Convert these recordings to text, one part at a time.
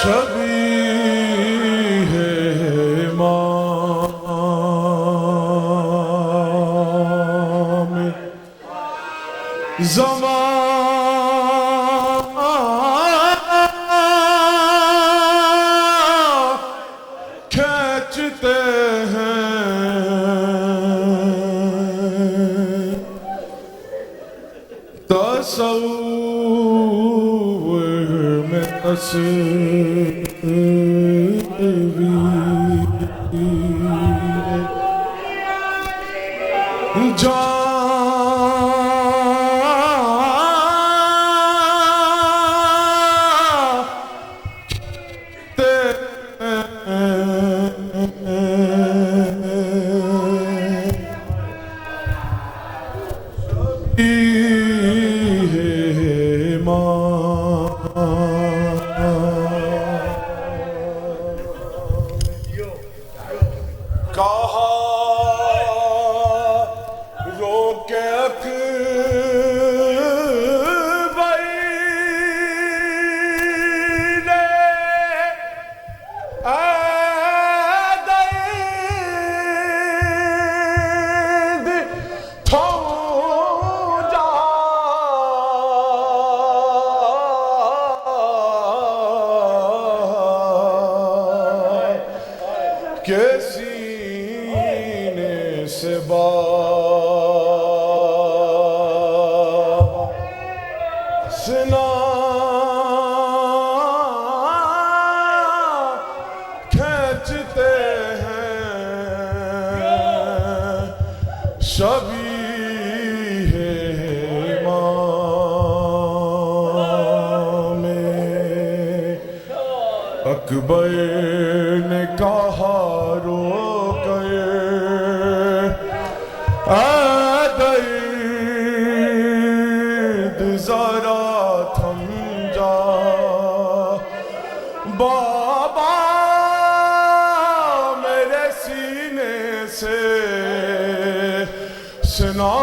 شبیہ امام زمان کھینچتے ہیں تصور میں تصویر جانتے کہا روک اکبر نے اے درد تھم جا کہ سینے سے سنا کھینچتے ہیں شبیہ امام اکبر نے کہا رو گئے اے درد ذرا تھم جا بابا میرے سینے سے سنا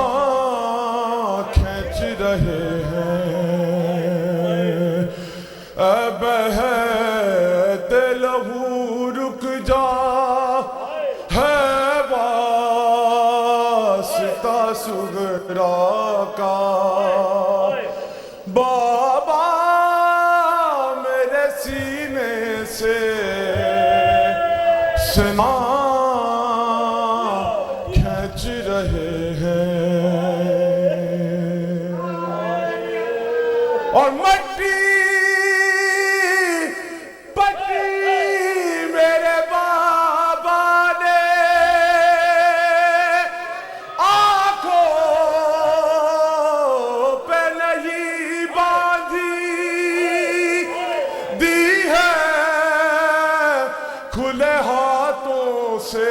کھینچ رہے ہیں اے بہت لہو رک جا ہے واسطہ صغرا کا بابا میرے سینے سے سنا کھینچ رہے ہیں اور مٹی میرے بابا نے آنکھوں پہ نہیں باندھی دی ہے کھلے ہاتھوں سے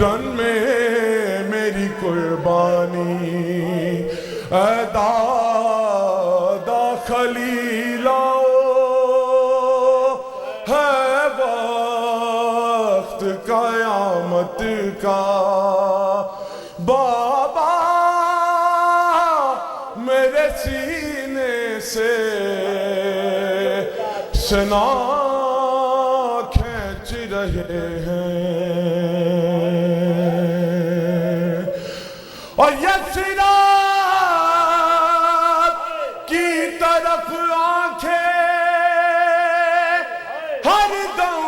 رن میں میری قربانی اے دادا خلیلا وقت قیامت کا بابا میرے سینے سے سنا کھینچ رہے ہیں اور یہ صراط کی طرف آنکھیں ہر دم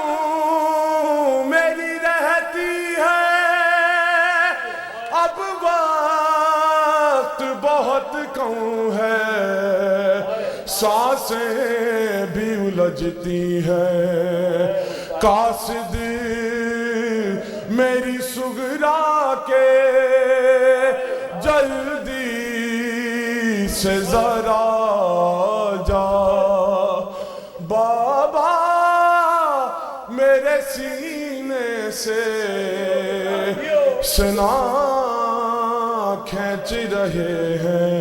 میری رہتی ہے اب وقت بہت کم ہے سانسیں بھی الجھتی ہیں قاصد میری صغرا کے جلدی سے ذرا جا بابا میرے سینے سے سنا کھینچ رہے ہیں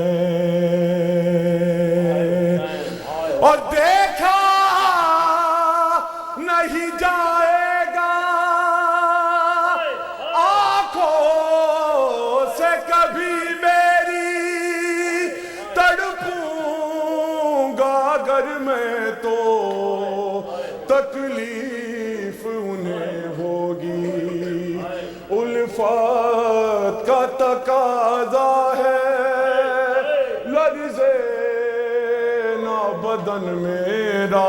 اور دیکھا نہیں جائے گا آنکھوں سے کبھی میری تڑپوں گا اگر میں تو الفت کا تقاضا ہے لرزے نہ بدن میرا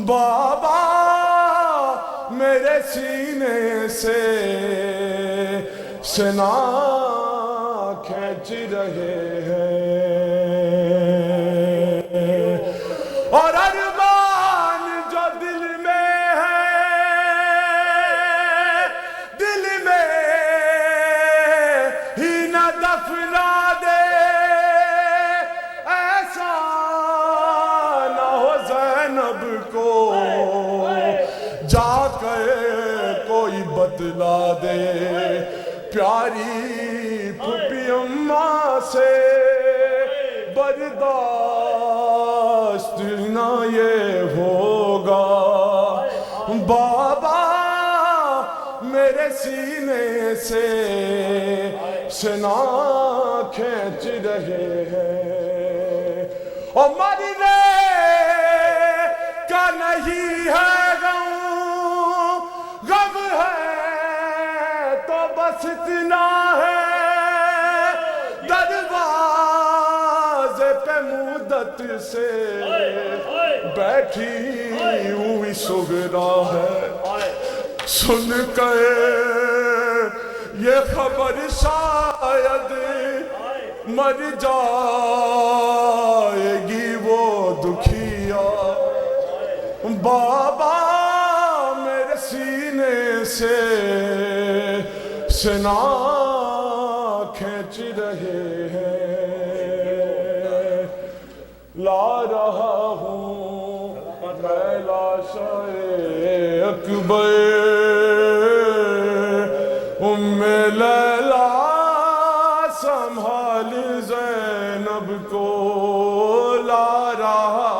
بابا میرے سینے سے سنا کھینچ رہے ہیں اور ارمان جو دل میں ہے دل میں ہی نہ دفنا دے ایسا نہ ہو زینب کو جا کر کوئی بتلا دے پیاری پھوپھی اماں سے برداشت نہ یہ ہوگا بابا میرے سینے سے سنا کھینچ رہے ہیں اور مرنے کا نہیں ہے غم ہے تو بس اتنا ہے دروازے پہ مدت سے بیٹھی ہوئی سغرا ہے سن کر یہ خبر شاید مر جائے گی وہ دکھیا بابا میرے سینے سے سنا کھینچ رہے ہیں لا رہا ہوں میں لاشائے اکبر ام لیلا سنبھال زینب کو لا رہا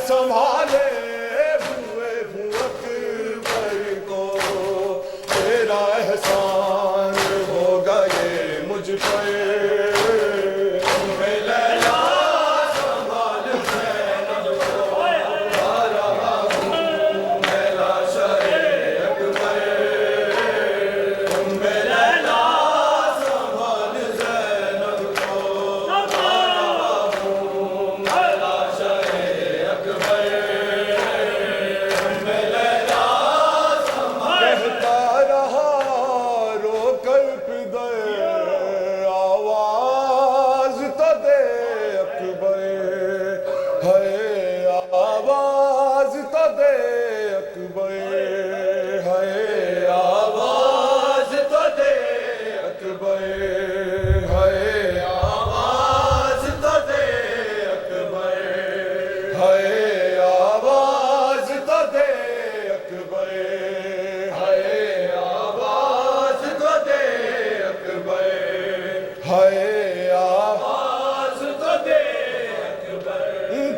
سنبھالے ہوئے ہوں اکبر کو، تیرا احسان ہوگا یہ مجھ پر۔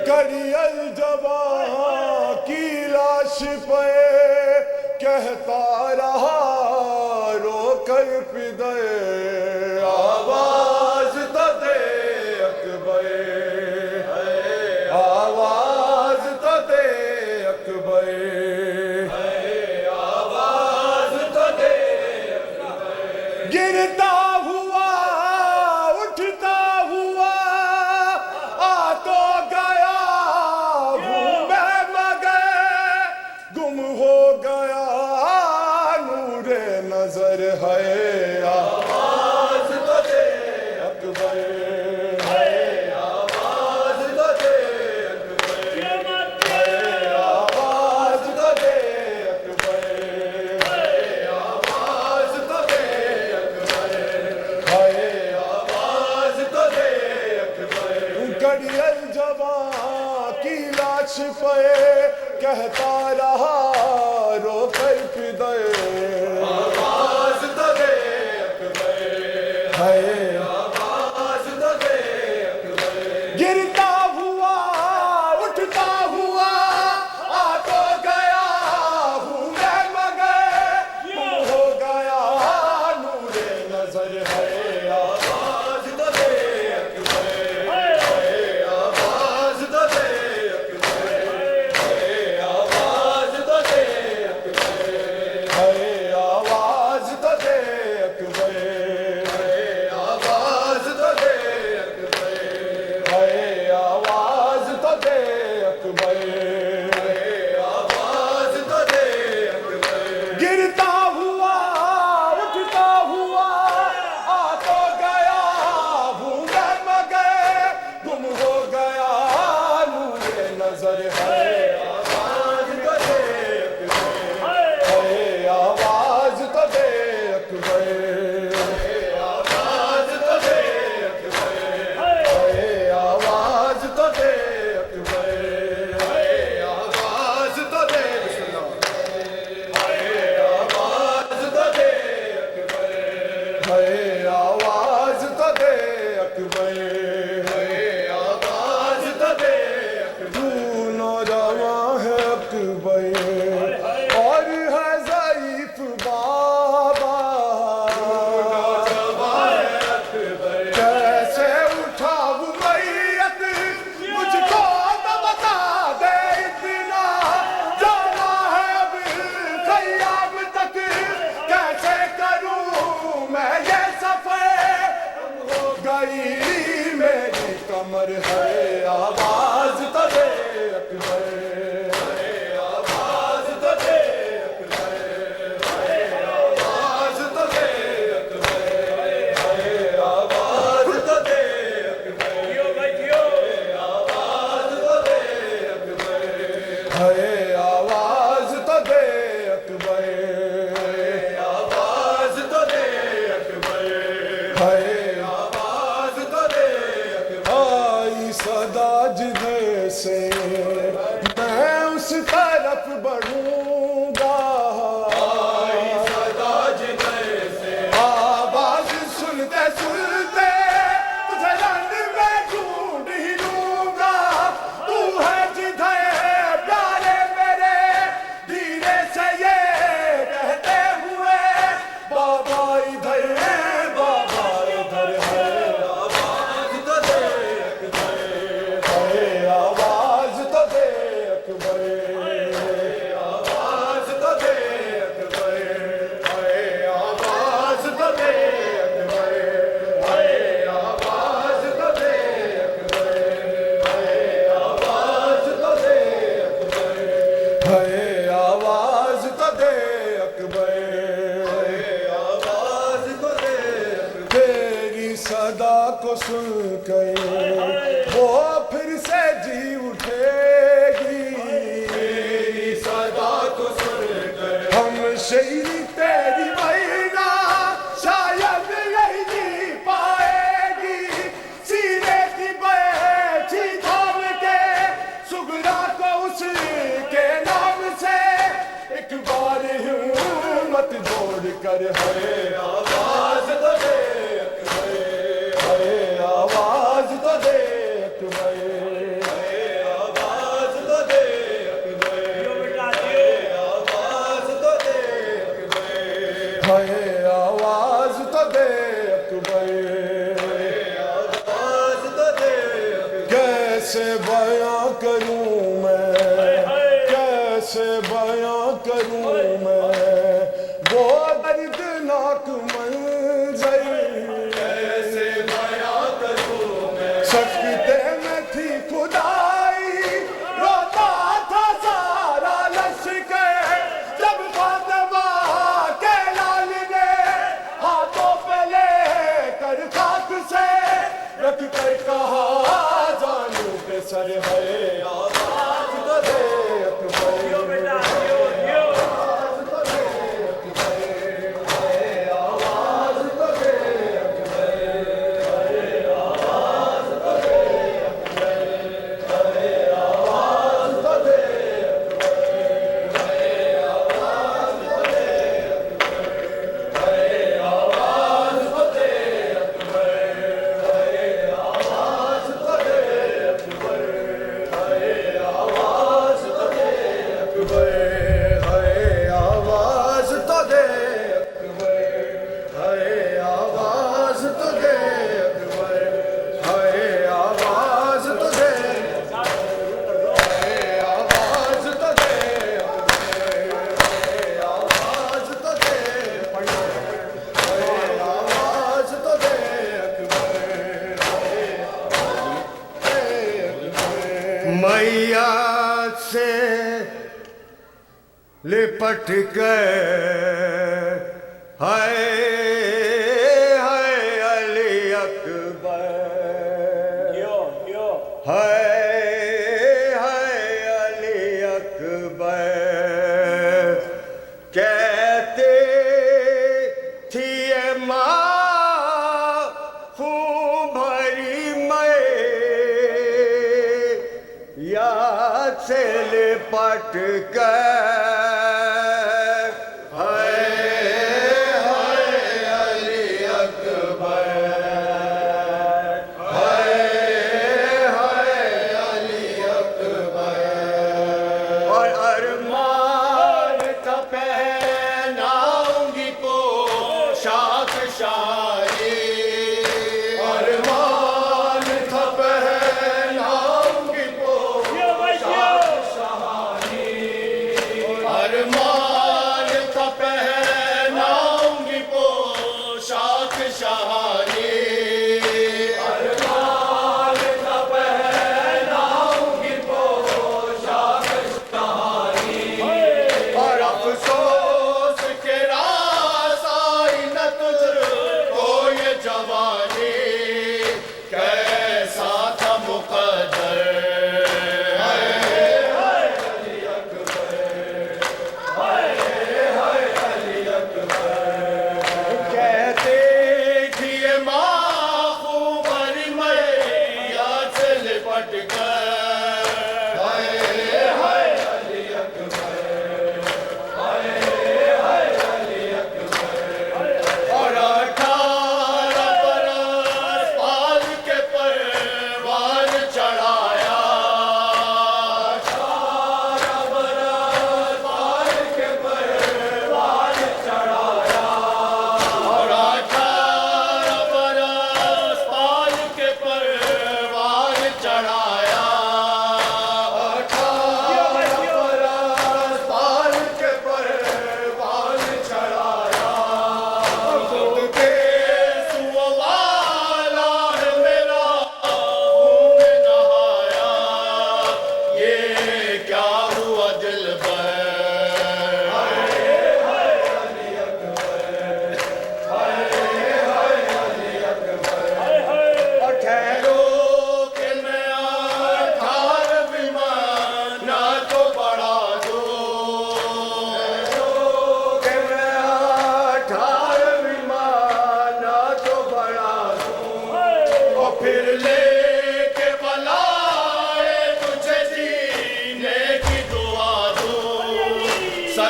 کری الجباں کی لاش پہ کہتا رہا رو کر پدر، آواز تو دے اکبر، آواز تو دے اکبر، آواز تو دے اکبر۔ گرتا ہوا اٹھتا ہوا آ تو گیا ہوں میں مگر، گم ہو گیا نور نظر ہے، آواز تو دے اکبر، ہے آواز تو دے اکبر، ہے آواز تو دے اکبر، ہے آواز تو دے اکبر، ہے آواز تو دے اکبر۔ کڑی الجباں کی لاش پہ کہتا رہا رو کر پدر، آواز تو دے اکبر، ہے آواز تو دے اکبر۔ گرتا ہوا اٹھتا ہوا آ تو گیا ہوں میں مگر، گم ہو گیا نور نظر ہے، آواز تو دے اکبر، ہے آواز تو دے اکبر، ہے آواز تو دے اکبر، ہے آواز تو دے اکبر، ہے آواز تو دے اکبر، ہے آواز تو دے اکبر، ہے آواز تو دے اکبر۔ گرتا ہوا اٹھتا ہوا آ تو گیا ہوں میں مگر، گم ہو گیا نور نظر ہے، آواز تو دے اکبر، ہے آواز تو دے اکبر، ہے آواز تو دے اکبر، ہے آواز تو دے اکبر، ہے آواز تو دے، بسم اللہ، ہے آواز تو دے اکبر، ہے آواز تو دے اکبر، ہے آواز تو دے اکبر۔ تو نوجوان ہے اکبر اور ہے ضعیف بابا، نوجوان ہے اکبر کیسے اٹھاؤں میت، مجھ کو تو بتا دے اتنا، جانا ہے اب خیام تک، کیسے کروں میں یہ سفر، ہو گئی میری کمر، ہے آواز تو دے اکبر، ہے آواز تو دے اکبر، ہے آواز تو دے اکبر، ہے آواز تو دے اکبر، ہے آواز تو دے اکبر، ہے آواز تو دے اکبر، ہے آواز تو دے اکبر، ہے آواز تو دے اکبر۔ آئی صدا جدھر سے میں اس طرف بڑھوں گا، آئی صدا جدھر سے آواز سنتے سنتے تجھے رنگ میں ڈھونڈ ہی لوں گا، تو ہے جدھر سن کے وہ پھر سے جی اٹھے گی تیری صدا کو سن کر ہم شہری تیری مہینہ شاید نہیں جی پائے گی سینے کی بیٹھی تھام کے سگرا کو اس کے نام سے ایک بار ہمت جوڑ کر ہے آواز تو دے اکبر ہے آواز تو دے اکبر آواز تو دے اکبر آواز تو دے اکبر ہے آواز تو دے اکبر آواز تو دے اکبر کیسے بیاں کروں میں کیسے بیاں کروں میں وہ دردناک منظر کیسے بیاں کروں میں سکتے میں تھی خدائی روتا تھا سارا لشکر جب فاطمہ کے لال نے ہاتھوں پہ لے کر خاک سے رکھ کر کہا جانوں پہ سر ہے آواز تو دے اکبر میاں سے لپٹ کر ہائے ہائے علی اکبر ہائے ہائے علی اکبر کہتے تھی اے ماں خون بھری میں یاد سے لپٹ کر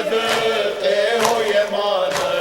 سجتے ہو یہ مادر